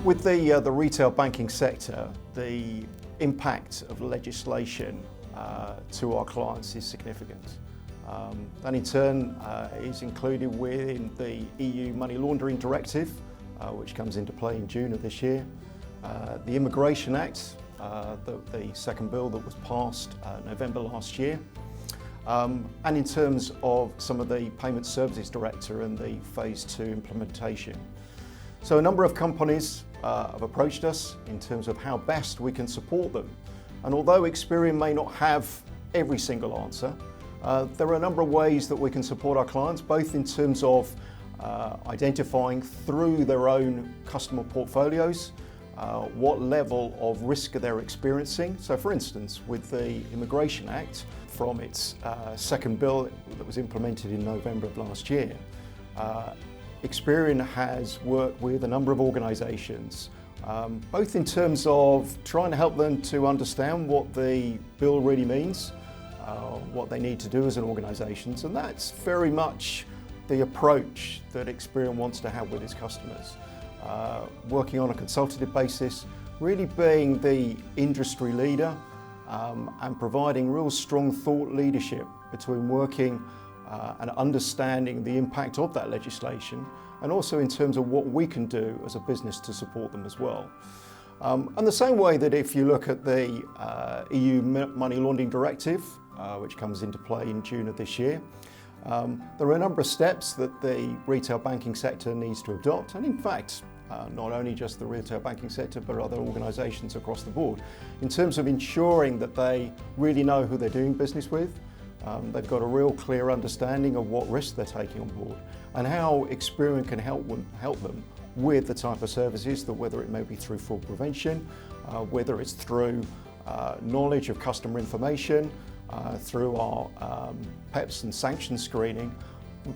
With the retail banking sector, the impact of legislation to our clients is significant. That in turn is included within the EU Money Laundering Directive, which comes into play in June of this year. The Immigration Act, the second bill that was passed November last year. And in terms of some of the Payment Services Directive and the Phase 2 implementation. So a number of companies have approached us in terms of how best we can support them. And although Experian may not have every single answer, there are a number of ways that we can support our clients, both in terms of identifying through their own customer portfolios what level of risk they're experiencing. So for instance, with the Immigration Act, from its second bill that was implemented in November of last year, Experian has worked with a number of organisations, both in terms of trying to help them to understand what the bill really means, what they need to do as an organisation, and that's very much the approach that Experian wants to have with its customers. Working on a consultative basis, really being the industry leader and providing real strong thought leadership between working and understanding the impact of that legislation, and also in terms of what we can do as a business to support them as well. And the same way that if you look at the EU Money Laundering Directive, which comes into play in June of this year, there are a number of steps that the retail banking sector needs to adopt, and in fact, not only just the retail banking sector, but other organisations across the board, in terms of ensuring that they really know who they're doing business with. They've got a real clear understanding of what risks they're taking on board and how Experian can help them with the type of services, that whether it may be through fraud prevention, whether it's through knowledge of customer information, through our PEPs and sanction screening,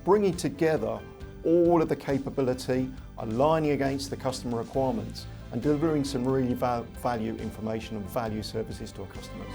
bringing together all of the capability, aligning against the customer requirements and delivering some really value information and value services to our customers.